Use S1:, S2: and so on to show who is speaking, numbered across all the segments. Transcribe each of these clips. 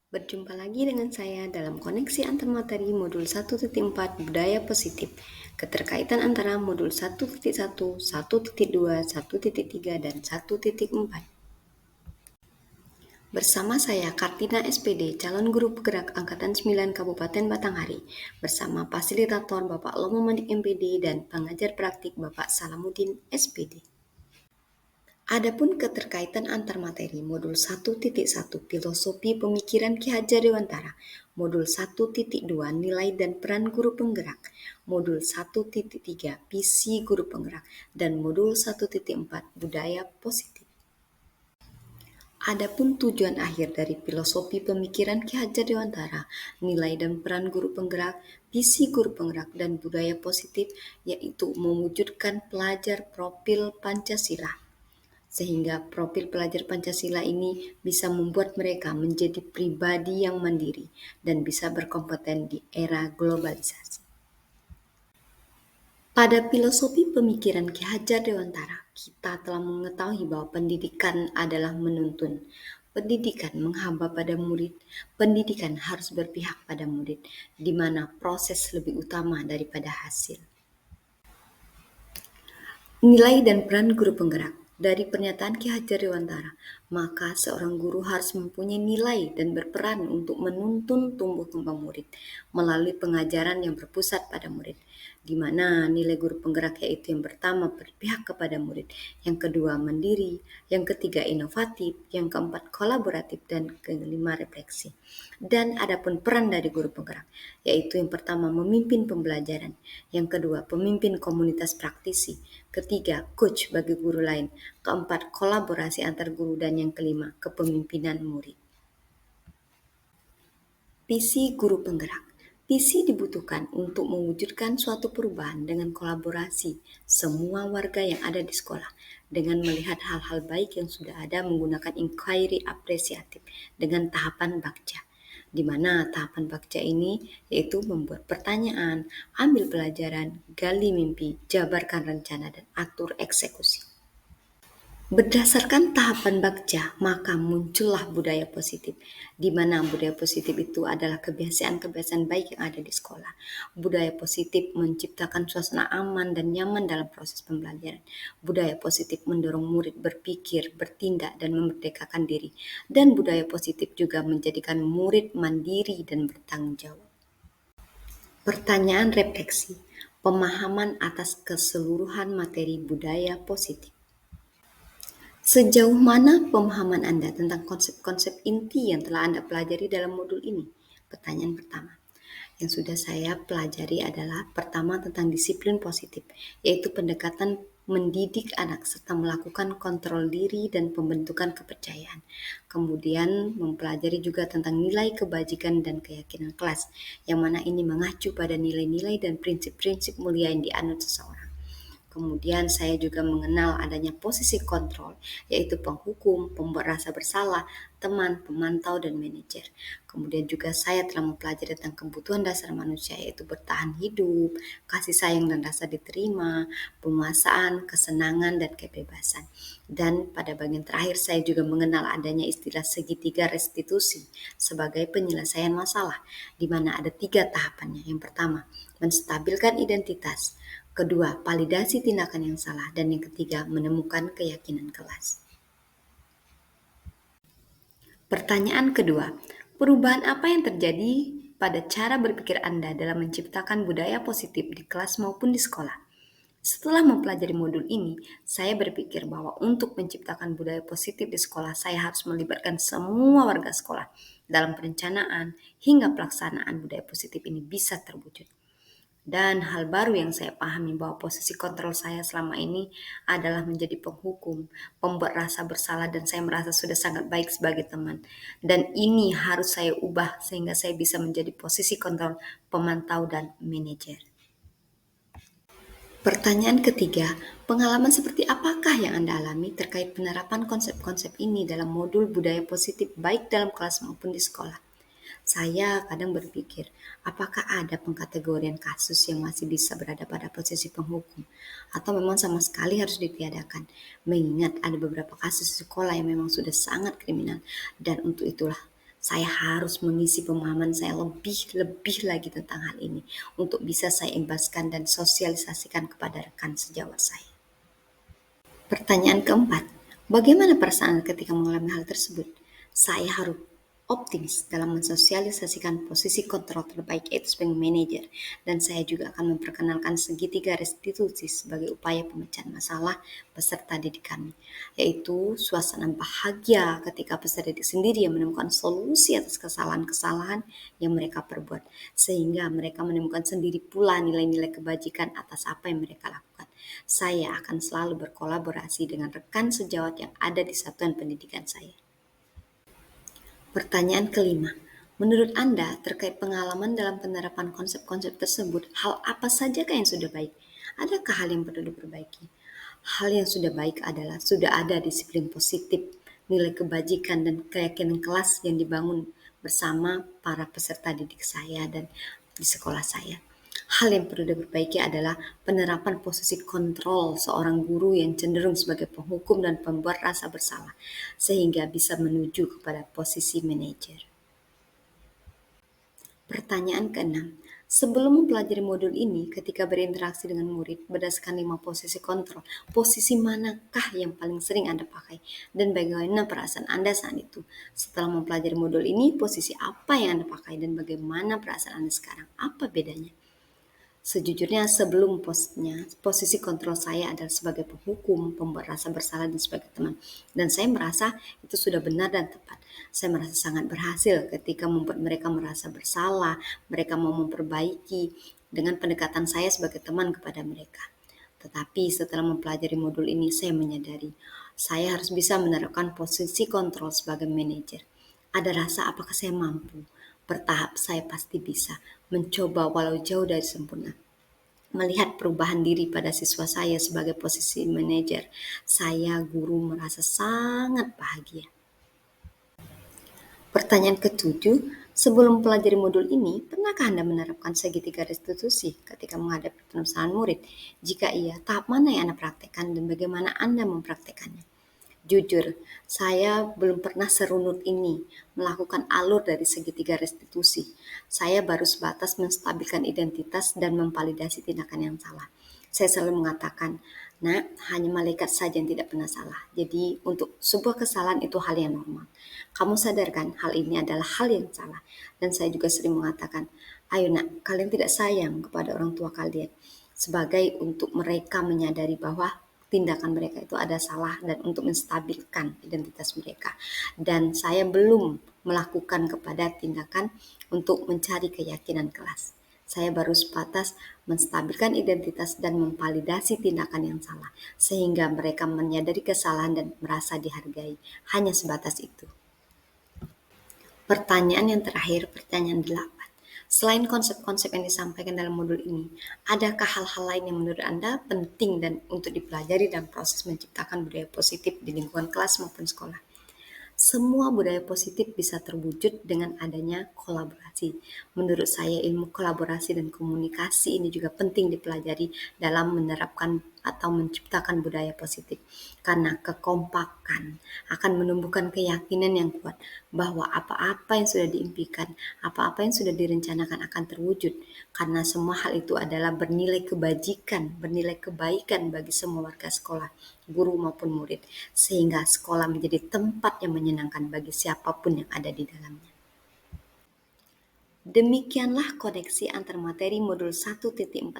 S1: Berjumpa lagi dengan saya dalam koneksi antarmateri modul 1.4 Budaya Positif. Keterkaitan antara modul 1.1, 1.2, 1.3, dan 1.4. Bersama saya Kartina SPD, calon guru penggerak Angkatan 9 Kabupaten Batanghari, bersama fasilitator Bapak Lomo Manik MPD dan pengajar praktik Bapak Salamuddin SPD. Adapun keterkaitan antar materi modul 1.1 Filosofi Pemikiran Ki Hajar Dewantara, modul 1.2 Nilai dan Peran Guru Penggerak, modul 1.3 Visi Guru Penggerak, dan modul 1.4 Budaya Positif. Adapun tujuan akhir dari filosofi pemikiran Ki Hajar Dewantara, nilai dan peran guru penggerak, visi guru penggerak, dan budaya positif, yaitu mewujudkan pelajar profil Pancasila sehingga profil pelajar Pancasila ini bisa membuat mereka menjadi pribadi yang mandiri dan bisa berkompeten di era globalisasi. Pada filosofi pemikiran Ki Hajar Dewantara, kita telah mengetahui bahwa pendidikan adalah menuntun. Pendidikan menghamba pada murid, pendidikan harus berpihak pada murid, di mana proses lebih utama daripada hasil. Nilai dan peran guru penggerak. Dari pernyataan Ki Hajar Dewantara, maka seorang guru harus mempunyai nilai dan berperan untuk menuntun tumbuh kembang murid melalui pengajaran yang berpusat pada murid, di mana nilai guru penggerak yaitu yang pertama berpihak kepada murid, yang kedua mandiri, yang ketiga inovatif, yang keempat kolaboratif, dan kelima refleksi. Dan adapun peran dari guru penggerak, yaitu yang pertama memimpin pembelajaran, yang kedua pemimpin komunitas praktisi, ketiga coach bagi guru lain, keempat kolaborasi antar guru, dan yang kelima kepemimpinan murid. Visi guru penggerak. Visi dibutuhkan untuk mewujudkan suatu perubahan dengan kolaborasi semua warga yang ada di sekolah dengan melihat hal-hal baik yang sudah ada menggunakan inquiry apresiatif dengan tahapan bakca. Di mana tahapan bakca ini yaitu membuat pertanyaan, ambil pelajaran, gali mimpi, jabarkan rencana, dan atur eksekusi. Berdasarkan tahapan bakca, maka muncullah budaya positif, di mana budaya positif itu adalah kebiasaan-kebiasaan baik yang ada di sekolah. Budaya positif menciptakan suasana aman dan nyaman dalam proses pembelajaran. Budaya positif mendorong murid berpikir, bertindak, dan memerdekakan diri. Dan budaya positif juga menjadikan murid mandiri dan bertanggung jawab. Pertanyaan refleksi, pemahaman atas keseluruhan materi budaya positif. Sejauh mana pemahaman Anda tentang konsep-konsep inti yang telah Anda pelajari dalam modul ini? Pertanyaan pertama. Yang sudah saya pelajari adalah pertama tentang disiplin positif, yaitu pendekatan mendidik anak serta melakukan kontrol diri dan pembentukan kepercayaan. Kemudian mempelajari juga tentang nilai kebajikan dan keyakinan kelas, yang mana ini mengacu pada nilai-nilai dan prinsip-prinsip mulia yang dianut seseorang. Kemudian saya juga mengenal adanya posisi kontrol, yaitu penghukum, pembuat rasa bersalah, teman, pemantau, dan manajer. Kemudian juga saya telah mempelajari tentang kebutuhan dasar manusia, yaitu bertahan hidup, kasih sayang dan rasa diterima, penguasaan, kesenangan, dan kebebasan. Dan pada bagian terakhir saya juga mengenal adanya istilah segitiga restitusi sebagai penyelesaian masalah, di mana ada 3 tahapannya. Yang pertama, menstabilkan identitas. Kedua, validasi tindakan yang salah. Dan yang ketiga, menemukan keyakinan kelas. Pertanyaan kedua, perubahan apa yang terjadi pada cara berpikir Anda dalam menciptakan budaya positif di kelas maupun di sekolah? Setelah mempelajari modul ini, saya berpikir bahwa untuk menciptakan budaya positif di sekolah, saya harus melibatkan semua warga sekolah dalam perencanaan hingga pelaksanaan budaya positif ini bisa terwujud. Dan hal baru yang saya pahami bahwa posisi kontrol saya selama ini adalah menjadi penghukum, pembuat rasa bersalah, dan saya merasa sudah sangat baik sebagai teman. Dan ini harus saya ubah sehingga saya bisa menjadi posisi kontrol, pemantau, dan manajer. Pertanyaan ketiga, pengalaman seperti apakah yang Anda alami terkait penerapan konsep-konsep ini dalam modul budaya positif baik dalam kelas maupun di sekolah? Saya kadang berpikir, apakah ada pengkategorian kasus yang masih bisa berada pada posisi penghukum, atau memang sama sekali harus ditiadakan, mengingat ada beberapa kasus sekolah yang memang sudah sangat kriminal, dan untuk itulah Saya harus mengisi pemahaman saya lebih lagi tentang hal ini untuk bisa saya imbaskan dan sosialisasikan kepada rekan sejawat saya. Pertanyaan keempat, bagaimana perasaan ketika mengalami hal tersebut? Saya harus optimis dalam mensosialisasikan posisi kontrol terbaik itu sebagai manajer, dan saya juga akan memperkenalkan segitiga restitusi sebagai upaya pemecahan masalah peserta didik kami, yaitu suasana bahagia ketika peserta didik sendiri yang menemukan solusi atas kesalahan-kesalahan yang mereka perbuat, sehingga mereka menemukan sendiri pula nilai-nilai kebajikan atas apa yang mereka lakukan. Saya akan selalu berkolaborasi dengan rekan sejawat yang ada di satuan pendidikan saya. Pertanyaan kelima, menurut Anda terkait pengalaman dalam penerapan konsep-konsep tersebut, hal apa sajakah yang sudah baik? Adakah hal yang perlu diperbaiki? Hal yang sudah baik adalah sudah ada disiplin positif, nilai kebajikan dan keyakinan kelas yang dibangun bersama para peserta didik saya dan di sekolah saya. Hal yang perlu diperbaiki adalah penerapan posisi kontrol seorang guru yang cenderung sebagai penghukum dan pembuat rasa bersalah, sehingga bisa menuju kepada posisi manajer. Pertanyaan keenam, sebelum mempelajari modul ini ketika berinteraksi dengan murid berdasarkan 5 posisi kontrol, posisi manakah yang paling sering Anda pakai dan bagaimana perasaan Anda saat itu? Setelah mempelajari modul ini, posisi apa yang Anda pakai dan bagaimana perasaan Anda sekarang? Apa bedanya? Sejujurnya sebelum posisi kontrol saya adalah sebagai penghukum, pembuat rasa bersalah dan sebagai teman. Dan saya merasa itu sudah benar dan tepat. Saya merasa sangat berhasil ketika membuat mereka merasa bersalah, mereka mau memperbaiki dengan pendekatan saya sebagai teman kepada mereka. Tetapi setelah mempelajari modul ini, saya menyadari saya harus bisa menerapkan posisi kontrol sebagai manajer. Ada rasa apakah saya mampu? Bertahap saya pasti bisa, mencoba walau jauh dari sempurna. Melihat perubahan diri pada siswa saya sebagai posisi manajer, saya guru merasa sangat bahagia. Pertanyaan ketujuh, sebelum pelajari modul ini, pernahkah Anda menerapkan segitiga restitusi ketika menghadapi pemesanan murid? Jika iya, tahap mana yang Anda praktekkan dan bagaimana Anda mempraktekannya? Jujur, saya belum pernah serunut ini melakukan alur dari segitiga restitusi. Saya baru sebatas menstabilkan identitas dan memvalidasi tindakan yang salah. Saya selalu mengatakan, "Nak, hanya malaikat saja yang tidak pernah salah. Jadi, untuk sebuah kesalahan itu hal yang normal. Kamu sadarkan hal ini adalah hal yang salah." Dan saya juga sering mengatakan, "Ayo nak, kalian tidak sayang kepada orang tua kalian." Sebagai untuk mereka menyadari bahwa tindakan mereka itu ada salah dan untuk menstabilkan identitas mereka. Dan saya belum melakukan kepada tindakan untuk mencari keyakinan kelas. Saya baru sebatas menstabilkan identitas dan memvalidasi tindakan yang salah, sehingga mereka menyadari kesalahan dan merasa dihargai. Hanya sebatas itu. Pertanyaan yang terakhir, pertanyaan 8. Selain konsep-konsep yang disampaikan dalam modul ini, adakah hal-hal lain yang menurut Anda penting dan untuk dipelajari dalam proses menciptakan budaya positif di lingkungan kelas maupun sekolah? Semua budaya positif bisa terwujud dengan adanya kolaborasi. Menurut saya ilmu kolaborasi dan komunikasi ini juga penting dipelajari dalam menerapkan atau menciptakan budaya positif. Karena kekompakan akan menumbuhkan keyakinan yang kuat bahwa apa-apa yang sudah diimpikan, apa-apa yang sudah direncanakan akan terwujud. Karena semua hal itu adalah bernilai kebajikan, bernilai kebaikan bagi semua warga sekolah, guru maupun murid, sehingga sekolah menjadi tempat yang menyenangkan bagi siapapun yang ada di dalamnya. Demikianlah koneksi antar materi modul 1.4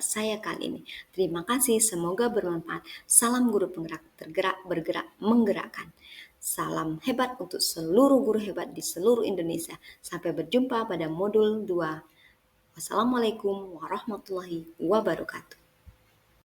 S1: saya kali ini. Terima kasih, semoga bermanfaat. Salam guru penggerak, tergerak, bergerak, menggerakkan. Salam hebat untuk seluruh guru hebat di seluruh Indonesia. Sampai berjumpa pada modul 2. Wassalamualaikum warahmatullahi wabarakatuh.